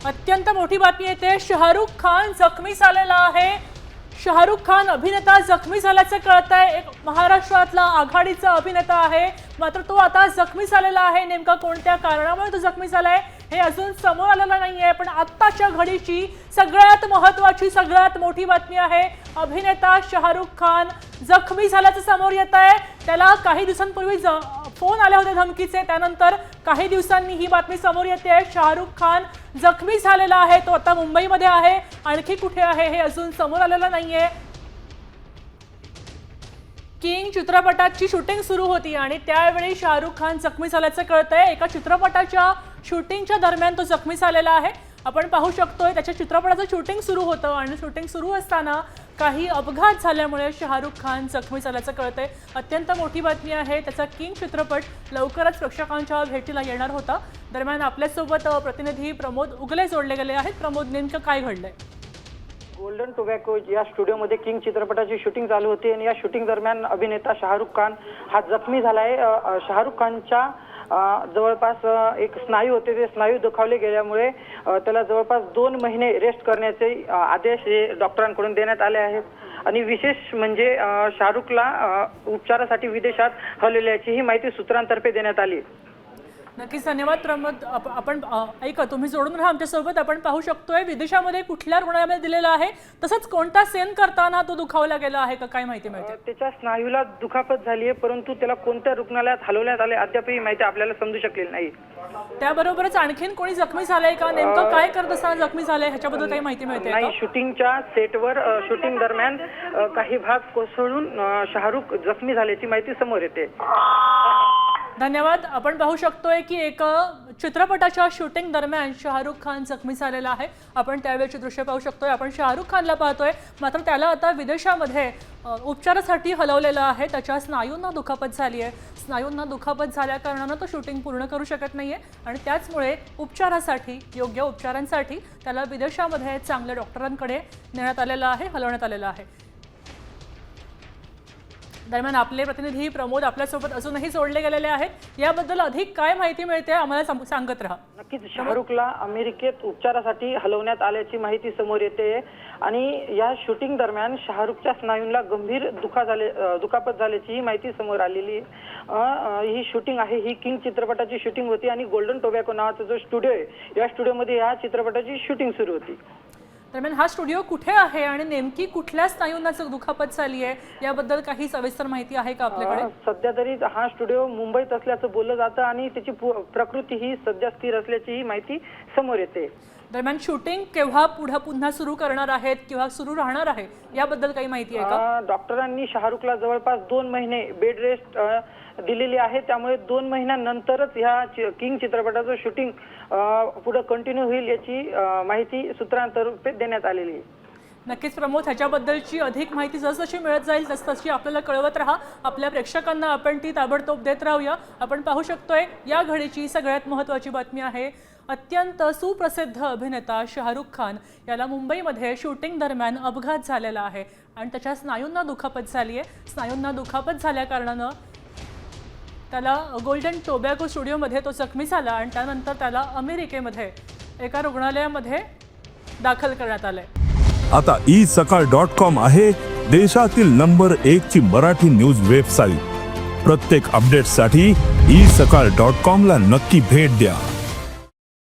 अत्यंत मोठी बातमी येते। शाहरुख खान जखमी झालेला आहे। शाहरुख खान अभिनेता जखमी झाल्याचं कळतंय। एक महाराष्ट्रातला आघाडीचा अभिनेता आहे, मात्र तो आता जखमी झालेला आहे। नेमका कोणत्या कारणामुळे तो जखमी झालाय हे अजून समोर आलेलं नाहीये, पण आत्ताच्या घडीची सगळ्यात महत्त्वाची सगळ्यात मोठी बातमी आहे। अभिनेता शाहरुख खान जखमी झाल्याचं समोर येत आहे। त्याला काही दिवसांपूर्वी फोन आले होते धमकीचे, त्यानंतर काही दिवसांनी ही बातमी समोर येते। शाहरुख खान जखमी झालेला आहे, तो आता मुंबईमध्ये आहे। आणखी कुठे आहे हे अजून समोर आलेलं नाहीये। किंग चित्रपटाची शूटिंग सुरू होती आणि त्यावेळी शाहरुख खान जखमी झाल्याचं कळतंय। एका चित्रपटाच्या शूटिंगच्या दरम्यान तो जखमी झालेला आहे। आपण पाहू शकतोय त्याच्या चित्रपटाचं शूटिंग सुरू होतं आणि शूटिंग सुरू असताना काही अपघात झाल्यामुळे शाहरुख खान जखमी झाल्याचं कळतंय। अत्यंत मोठी बातमी आहे। त्याचा किंग चित्रपट लवकरच प्रेक्षकांच्या भेटीला येणार होता। दरम्यान आपल्यासोबत प्रतिनिधी प्रमोद उगले जोडले गेले आहेत। प्रमोद, नेमकं काय घडलंय? गोल्डन टोबॅको या स्टुडिओमध्ये किंग चित्रपटाची शूटिंग चालू होती आणि या शूटिंग दरम्यान अभिनेता शाहरुख खान हा जखमी झालाय। शाहरुख खानच्या जवळपास एक स्नायू होते, ते स्नायू दुखावले गेल्यामुळे त्याला जवळपास 2 महिने रेस्ट करण्याचे आदेश हे डॉक्टरांकडून देण्यात आले आहेत। आणि विशेष म्हणजे शाहरुखला उपचारासाठी विदेशात हलवल्याची ही माहिती सूत्रांतर्फे देण्यात आली। नक्कीच, धन्यवाद प्रमोद। आपण ऐका, तुम्ही जोडून राहा आमच्यासोबत। आपण पाहू शकतोय विदेशामध्ये कुठल्या रुग्णालयामध्ये दिलेला आहे, तसंच कोणता सेन करताना तो दुखावला गेला आहे का, काय माहिती मिळते? त्याच्या स्नायूला दुखापत झाली आहे, परंतु त्याला कोणत्या रुग्णालयात हलवण्यात आले अद्यापही माहिती आपल्याला समजू शकलेली नाही। त्याबरोबरच आणखीन कोणी जखमी झालंय का? नेमकं काय करत असताना जखमी झालंय ह्याच्याबद्दल काही माहिती मिळते? नाही, शूटिंगच्या सेटवर शूटिंग दरम्यान काही भाग कोसळून शाहरुख जखमी झाल्याची माहिती समोर येते। धन्यवाद। आपण पाहू शकतोय की एका चित्रपटाच्या शूटिंग दरम्यान शाहरुख खान जखमी झालेला आहे। आपण त्यावेळेचे दृश्य पाहू शकतोय। आपण शाहरुख खानला पाहतोय, मात्र त्याला आता विदेशामध्ये उपचारासाठी हलवलेलं आहे। त्याच्या स्नायूंना दुखापत झाली आहे। स्नायूंना दुखापत झाल्या कारणानं तो शूटिंग पूर्ण करू शकत नाहीये आणि त्याचमुळे उपचारासाठी, योग्य उपचारांसाठी त्याला विदेशामध्ये चांगल्या डॉक्टरांकडे नेण्यात आलेलं आहे, हलवण्यात आलेलं आहे। दरम्यान आपले प्रतिनिधी प्रमोद आपल्यासोबत अजूनही जोडले गेलेले आहेत। याबद्दल अधिक काय माहिती मिळते आम्हाला सांगत राहा। नक्कीच, शाहरुखला अमेरिकेत उपचारासाठी हलवण्यात आल्याची माहिती समोर येते आणि या शूटिंग दरम्यान शाहरुखच्या स्नायूंना गंभीर दुखापत झाल्याची ही माहिती समोर आलेली। ही शूटिंग आहे, ही किंग चित्रपटाची शूटिंग होती आणि गोल्डन टोबॅको नावाचा जो स्टुडिओ आहे या स्टुडिओमध्ये या चित्रपटाची शूटिंग सुरू होती। दरम्यान हा स्टुडिओ कुठे आहे आणि नेमकी कुठल्या स्नायूंना दुखापत झाली आहे याबद्दल काही सविस्तर माहिती आहे का आपल्याकडे? सध्या तरी हा स्टुडिओ मुंबईत असल्याचं बोललं जातं आणि त्याची प्रकृती ही सध्या स्थिर असल्याची ही माहिती समोर येते। दरम्यान शूटिंग केव्हा पुन्हा सुरू करणार आहेत किंवा सुरू राहणार आहे याबद्दल काही माहिती आहे का? डॉक्टरांनी शाहरुखला जवळपास 2 महिने बेड रेस्ट दिलेली आहे, त्यामुळे 2 महिन्यानंतरच ह्या किंग चित्रपटाचं शूटिंग पुढे कंटिन्यू होईल याची माहिती सूत्रांतर्फे देण्यात आलेली आहे। नक्कीच प्रमोद, ह्याच्याबद्दलची अधिक माहिती जसजशी मिळत जाईल तसतशी आपल्याला कळवत राहा। आपल्या प्रेक्षकांना आपण ती ताबडतोब देत राहूया। आपण पाहू शकतोय या घडीची सगळ्यात महत्त्वाची बातमी आहे। अत्यंत सुप्रसिद्ध अभिनेता शाहरुख खान याला मुंबईमध्ये शूटिंग दरम्यान अपघात झालेला आहे आणि त्याच्या स्नायूंना दुखापत झाली आहे। स्नायूंना दुखापत झाल्या कारणानं त्याला गोल्डन टोबॅको स्टुडिओमध्ये तो जखमी झाला आणि त्यानंतर त्याला अमेरिकेमध्ये एका रुग्णालयामध्ये दाखल करण्यात आले। आता isakal.com आहे देशातील नंबर 1 ची मराठी न्यूज वेबसाईट। प्रत्येक अपडेटसाठी isakal.com ला नक्की भेट द्या।